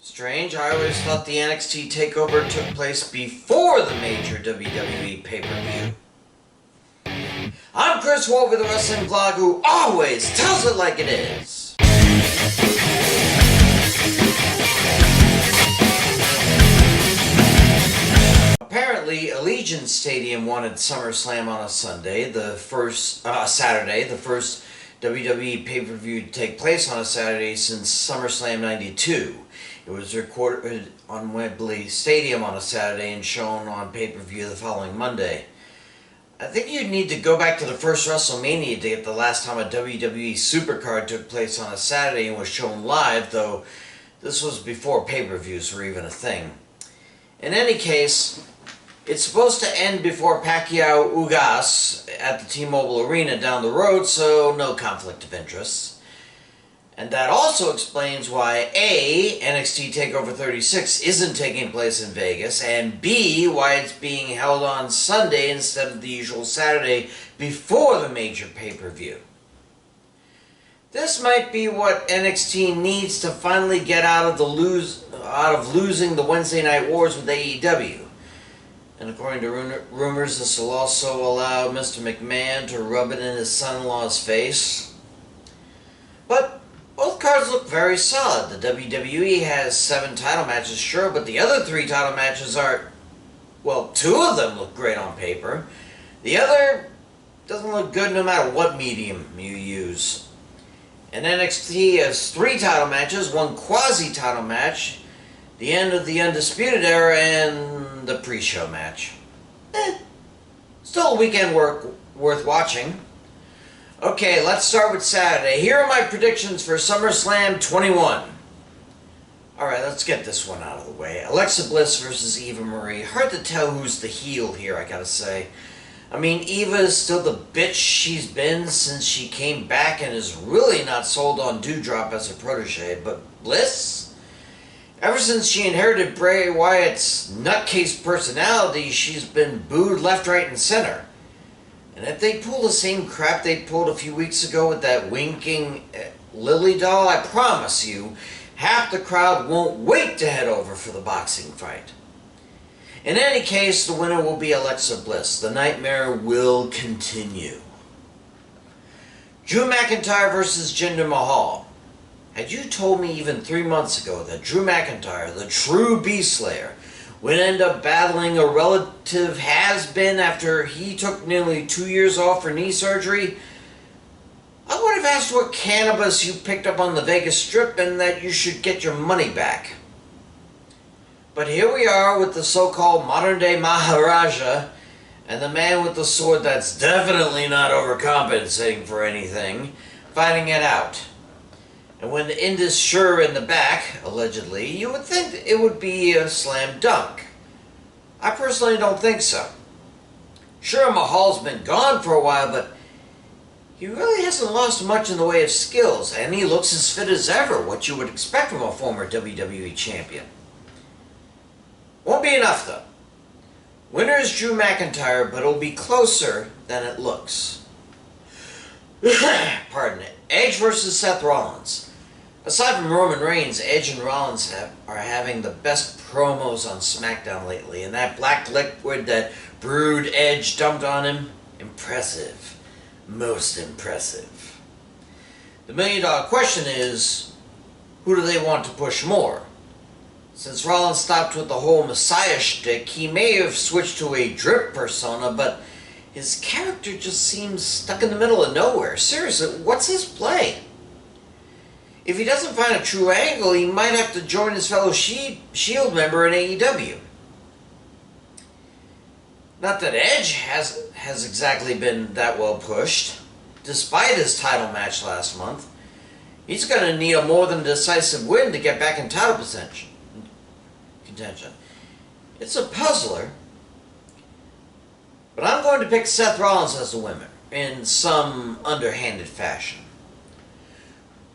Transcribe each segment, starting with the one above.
Strange, I always thought the NXT TAKEOVER took place before the major WWE pay-per-view. I'm Chris Wolvie, the wrestling vlog who always tells it like it is. Apparently, Allegiant Stadium wanted SummerSlam on a Saturday, the first WWE pay-per-view to take place on a Saturday since SummerSlam 92. It was recorded on Wembley Stadium on a Saturday and shown on pay-per-view the following Monday. I think you'd need to go back to the first WrestleMania to get the last time a WWE Supercard took place on a Saturday and was shown live, though this was before pay-per-views were even a thing. In any case, it's supposed to end before Pacquiao-Ugas at the T-Mobile Arena down the road, so no conflict of interest. And that also explains why A, NXT TAKEOVER 36 isn't taking place in Vegas, and B, why it's being held on Sunday instead of the usual Saturday before the major pay-per-view. This might be what NXT needs to finally get out of losing the Wednesday Night Wars with AEW. And according to rumors, this will also allow Mr. McMahon to rub it in his son-in-law's face. But both cards look very solid. The WWE has 7 title matches, sure, but the other 3 title matches are, well, 2 of them look great on paper. The other doesn't look good no matter what medium you use. And NXT has 3 title matches, 1 quasi-title match, the end of the Undisputed Era, and the pre-show match. Still a weekend worth watching. Okay, let's start with Saturday. Here are my predictions for SummerSlam 21. Alright, let's get this one out of the way. Alexa Bliss versus Eva Marie. Hard to tell who's the heel here, I gotta say. I mean, Eva is still the bitch she's been since she came back and is really not sold on Doudrop as a protege. But Bliss? Ever since she inherited Bray Wyatt's nutcase personality, she's been booed left, right, and center. And if they pull the same crap they pulled a few weeks ago with that winking Lily doll, I promise you, half the crowd won't wait to head over for the boxing fight. In any case, the winner will be Alexa Bliss. The nightmare will continue. Drew McIntyre versus Jinder Mahal. Had you told me even 3 months ago that Drew McIntyre, the true Beast Slayer, would end up battling a relative has-been after he took nearly 2 years off for knee surgery, I would have asked what cannabis you picked up on the Vegas Strip and that you should get your money back. But here we are with the so-called modern-day Maharaja and the man with the sword that's definitely not overcompensating for anything, fighting it out. And when the end is sure in the back, allegedly, you would think it would be a slam dunk. I personally don't think so. Sure, Mahal's been gone for a while, but he really hasn't lost much in the way of skills, and he looks as fit as ever, what you would expect from a former WWE champion. Won't be enough, though. Winner is Drew McIntyre, but it'll be closer than it looks. Pardon it. Edge versus Seth Rollins. Aside from Roman Reigns, Edge and Rollins are having the best promos on SmackDown lately, and that black liquid that Brood Edge dumped on him, impressive. Most impressive. The million-dollar question is, who do they want to push more? Since Rollins stopped with the whole Messiah shtick, he may have switched to a drip persona, but his character just seems stuck in the middle of nowhere. Seriously, what's his play? If he doesn't find a true angle, he might have to join his fellow Shield member in AEW. Not that Edge has exactly been that well pushed. Despite his title match last month, he's going to need a more than decisive win to get back in title contention. It's a puzzler. But I'm going to pick Seth Rollins as the winner, in some underhanded fashion.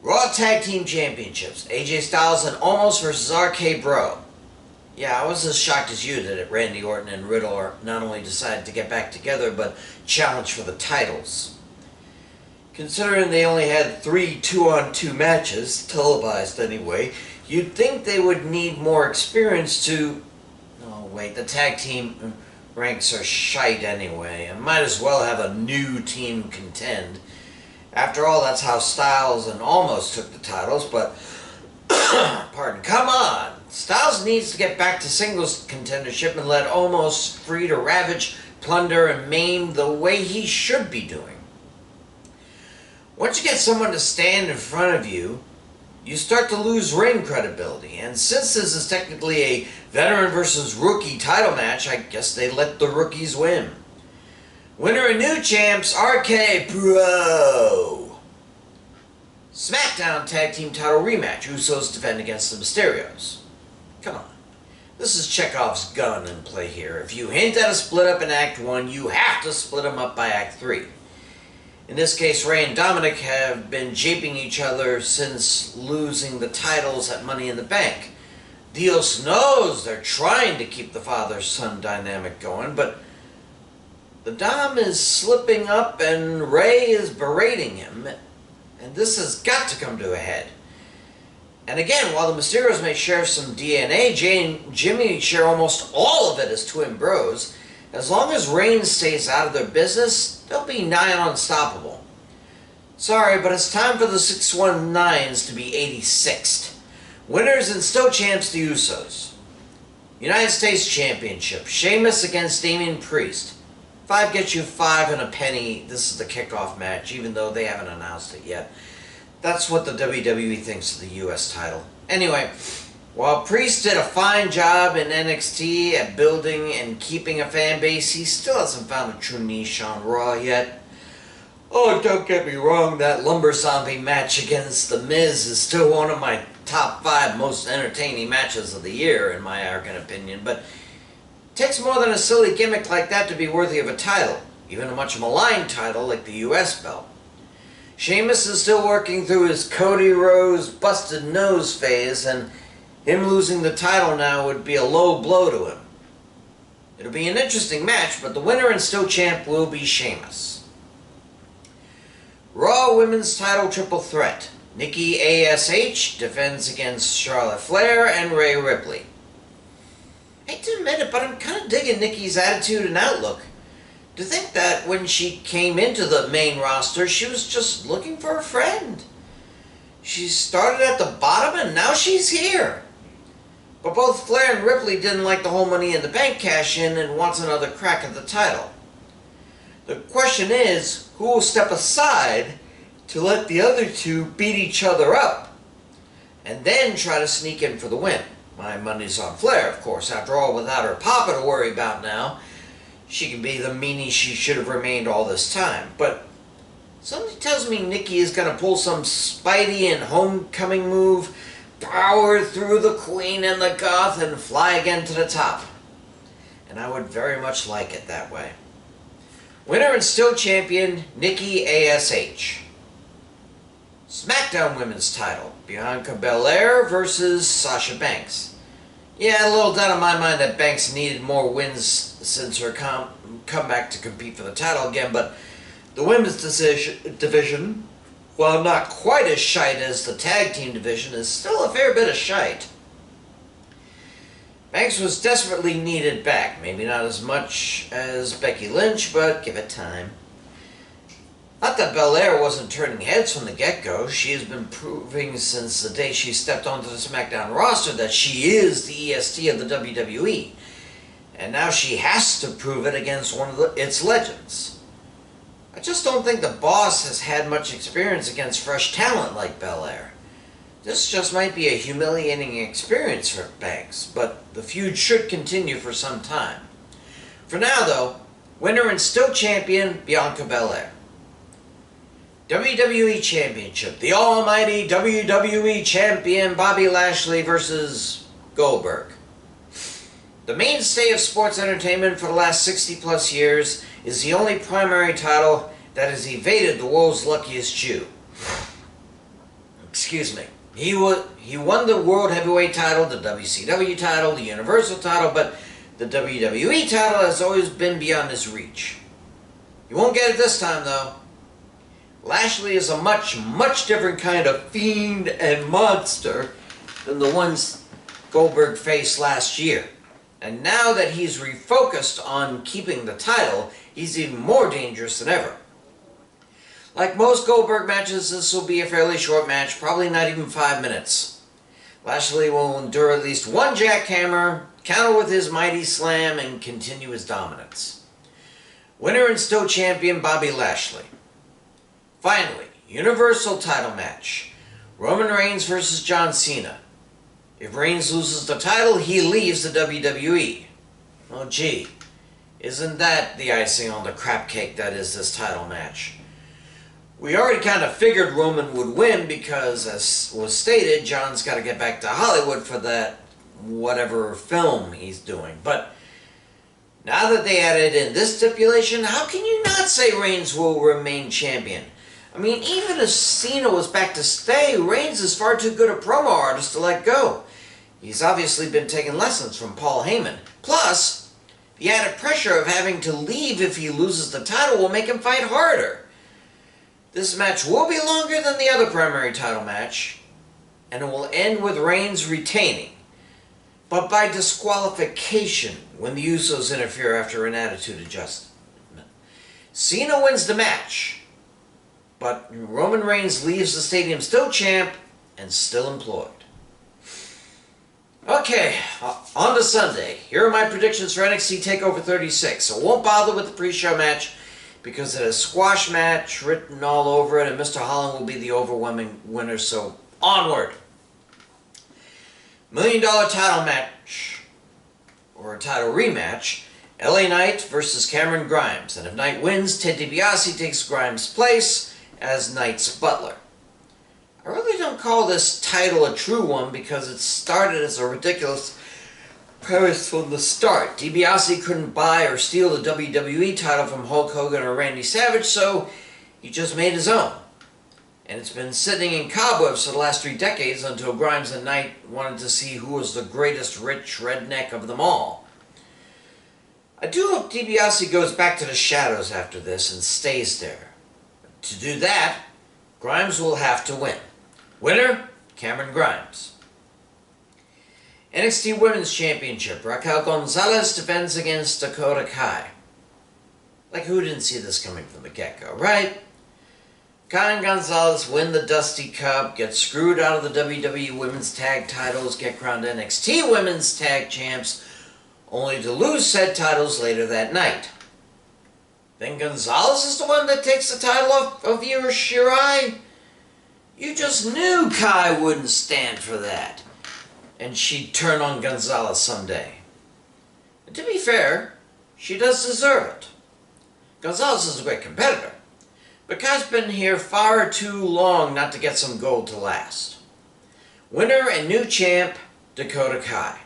Raw Tag Team Championships, AJ Styles and Omos versus RK Bro. Yeah, I was as shocked as you that Randy Orton and Riddle not only decided to get back together, but challenge for the titles. Considering they only had 3 2-on-2 matches, televised anyway, You'd think they would need more experience to... Oh, wait, the tag team ranks are shite anyway. I might as well have a new team contend. After all, that's how Styles and Almost took the titles, but... Pardon, come on! Styles needs to get back to singles contendership and let Almost free to ravage, plunder, and maim the way he should be doing. Once you get someone to stand in front of you, you start to lose ring credibility. And since this is technically a veteran versus rookie title match, I guess they let the rookies win. Winner and new champs, RK Bro. SmackDown Tag Team title rematch. Usos defend against the Mysterios. Come on. This is Chekhov's gun in play here. If you hint at a split up in Act 1, you have to split them up by Act 3. In this case, Rey and Dominic have been japing each other since losing the titles at Money in the Bank. Dios knows they're trying to keep the father-son dynamic going, but the Dom is slipping up and Rey is berating him, and this has got to come to a head. And again, while the Mysterios may share some DNA, Jay and Jimmy share almost all of it as twin bros. As long as Reigns stays out of their business, they'll be nigh unstoppable. Sorry, but it's time for the 619s to be 86th. Winners and still champs, the Usos. United States Championship, Sheamus against Damian Priest. 5 gets you 5 and a penny. This is the kickoff match, even though they haven't announced it yet. That's what the WWE thinks of the US title. Anyway, while Priest did a fine job in NXT at building and keeping a fan base, he still hasn't found a true niche on Raw yet. Oh, don't get me wrong, that Lumber Zombie match against The Miz is still one of my top 5 most entertaining matches of the year, in my arrogant opinion, but it takes more than a silly gimmick like that to be worthy of a title, even a much maligned title like the US belt. Sheamus is still working through his Cody Rhodes busted nose phase, and him losing the title now would be a low blow to him. It'll be an interesting match, but the winner and still champ will be Sheamus. Raw Women's Title Triple Threat. Nikki A.S.H. defends against Charlotte Flair and Rhea Ripley. I hate to admit it, but I'm kind of digging Nikki's attitude and outlook. To think that when she came into the main roster, she was just looking for a friend. She started at the bottom and now she's here. But both Flair and Ripley didn't like the whole Money in the Bank cash-in and wants another crack at the title. The question is, who will step aside to let the other two beat each other up and then try to sneak in for the win? My money's on Flair, of course. After all, without her papa to worry about now, she can be the meanie she should have remained all this time. But something tells me Nikki is going to pull some Spidey and Homecoming move, power through the Queen and the Goth, and fly again to the top. And I would very much like it that way. Winner and still champion, Nikki A.S.H. SmackDown Women's title, Bianca Belair versus Sasha Banks. Yeah, a little doubt in my mind that Banks needed more wins since her comeback to compete for the title again, but the women's division, while not quite as shite as the tag team division, is still a fair bit of shite. Banks was desperately needed back, maybe not as much as Becky Lynch, but give it time. Not that Belair wasn't turning heads from the get-go. She has been proving since the day she stepped onto the SmackDown roster that she is the EST of the WWE. And now she has to prove it against one of its legends. I just don't think the boss has had much experience against fresh talent like Belair. This just might be a humiliating experience for Banks, but the feud should continue for some time. For now, though, winner and still champion, Bianca Belair. WWE Championship, the almighty WWE Champion Bobby Lashley versus Goldberg. The mainstay of sports entertainment for the last 60 plus years is the only primary title that has evaded the world's luckiest Jew. Excuse me. He won the World Heavyweight title, the WCW title, the Universal title, but the WWE title has always been beyond his reach. He won't get it this time, though. Lashley is a much, much different kind of fiend and monster than the ones Goldberg faced last year. And now that he's refocused on keeping the title, he's even more dangerous than ever. Like most Goldberg matches, this will be a fairly short match, probably not even 5 minutes. Lashley will endure at least one jackhammer, counter with his mighty slam, and continue his dominance. Winner and still champion Bobby Lashley. Finally, Universal title match. Roman Reigns versus John Cena. If Reigns loses the title, he leaves the WWE. Oh gee, isn't that the icing on the crap cake that is this title match? We already kind of figured Roman would win because, as was stated, John's got to get back to Hollywood for that whatever film he's doing. But now that they added in this stipulation, how can you not say Reigns will remain champion? I mean, even if Cena was back to stay, Reigns is far too good a promo artist to let go. He's obviously been taking lessons from Paul Heyman. Plus, the added pressure of having to leave if he loses the title will make him fight harder. This match will be longer than the other primary title match, and it will end with Reigns retaining, but by disqualification when the Usos interfere after an attitude adjustment. Cena wins the match, but Roman Reigns leaves the stadium still champ and still employed. Okay, on to Sunday. Here are my predictions for NXT TAKEOVER 36. I won't bother with the pre-show match because it has squash match written all over it, and Mr. Holland will be the overwhelming winner, so onward. $1 Million title match, or a title rematch, LA Knight versus Cameron Grimes. And if Knight wins, Ted DiBiase takes Grimes' place as Knight's butler. I really don't call this title a true one because it started as a ridiculous premise from the start. DiBiase couldn't buy or steal the WWE title from Hulk Hogan or Randy Savage, so he just made his own. And it's been sitting in cobwebs for the last 3 decades until Grimes and Knight wanted to see who was the greatest rich redneck of them all. I do hope DiBiase goes back to the shadows after this and stays there. To do that, Grimes will have to win. Winner, Cameron Grimes. NXT Women's Championship. Raquel Gonzalez defends against Dakota Kai. Like, who didn't see this coming from the get-go, right? Kai and Gonzalez win the Dusty Cup, get screwed out of the WWE Women's Tag titles, get crowned NXT Women's Tag Champs, only to lose said titles later that night. Then Gonzalez is the one that takes the title off of Io Shirai? You just knew Kai wouldn't stand for that. And she'd turn on Gonzalez someday. And to be fair, she does deserve it. Gonzalez is a great competitor, but Kai's been here far too long not to get some gold to last. Winner and new champ, Dakota Kai.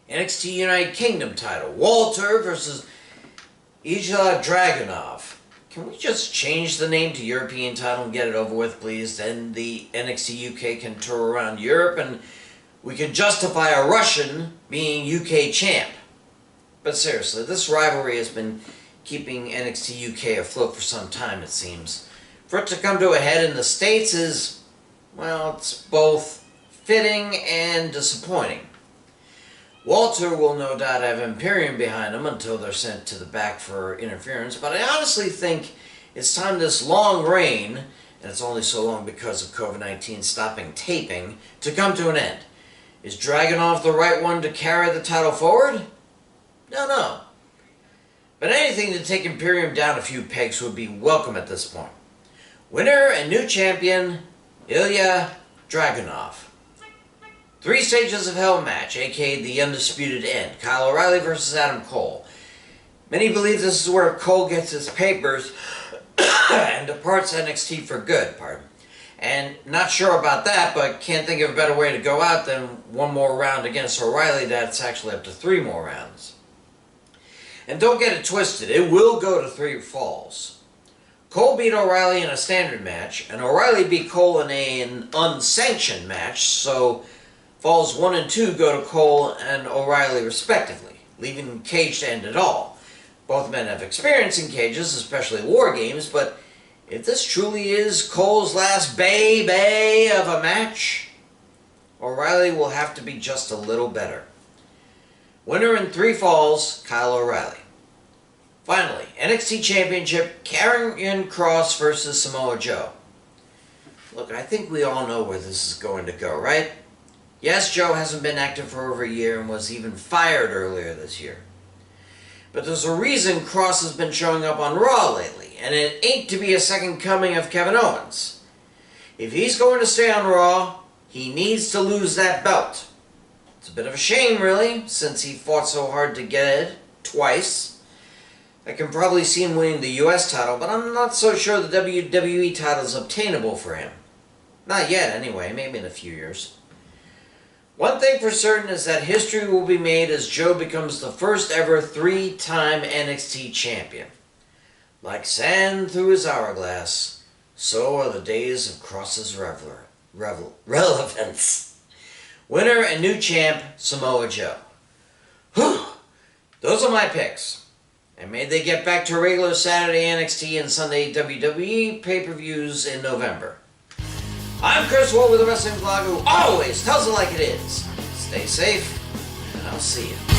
NXT United Kingdom title, Walter versus Ilja Dragunov. Can we just change the name to European title and get it over with, please? Then the NXT UK can tour around Europe and we can justify a Russian being UK champ. But seriously, this rivalry has been keeping NXT UK afloat for some time, it seems. For it to come to a head in the States is, well, it's both fitting and disappointing. Walter will no doubt have Imperium behind him until they're sent to the back for interference, but I honestly think it's time this long reign, and it's only so long because of COVID-19 stopping taping, to come to an end. Is Dragunov the right one to carry the title forward? No. But anything to take Imperium down a few pegs would be welcome at this point. Winner and new champion, Ilja Dragunov. 3 Stages of Hell match, aka the Undisputed End. Kyle O'Reilly versus Adam Cole. Many believe this is where Cole gets his papers and departs NXT for good, And not sure about that, but can't think of a better way to go out than one more round against O'Reilly. That's actually up to 3 more rounds. And don't get it twisted, it will go to 3 falls. Cole beat O'Reilly in a standard match, and O'Reilly beat Cole in an unsanctioned match, so falls 1 and 2 go to Cole and O'Reilly respectively, leaving cage to end it all. Both men have experience in cages, especially war games, but if this truly is Cole's last baby of a match, O'Reilly will have to be just a little better. Winner in 3 falls, Kyle O'Reilly. Finally, NXT Championship, Karrion Kross versus Samoa Joe. Look, I think we all know where this is going to go, right? Yes, Joe hasn't been active for over a year and was even fired earlier this year. But there's a reason Kross has been showing up on Raw lately, and it ain't to be a second coming of Kevin Owens. If he's going to stay on Raw, he needs to lose that belt. It's a bit of a shame, really, since he fought so hard to get it twice. I can probably see him winning the US title, but I'm not so sure the WWE title is obtainable for him. Not yet, anyway, maybe in a few years. One thing for certain is that history will be made as Joe becomes the first ever 3-time NXT champion. Like sand through his hourglass, so are the days of Kross's relevance. Winner and new champ, Samoa Joe. Whew! Those are my picks. And may they get back to regular Saturday NXT and Sunday WWE pay-per-views in November. I'm Chris Wolvie, the wrestling blogger who always tells it like it is. Stay safe, and I'll see you.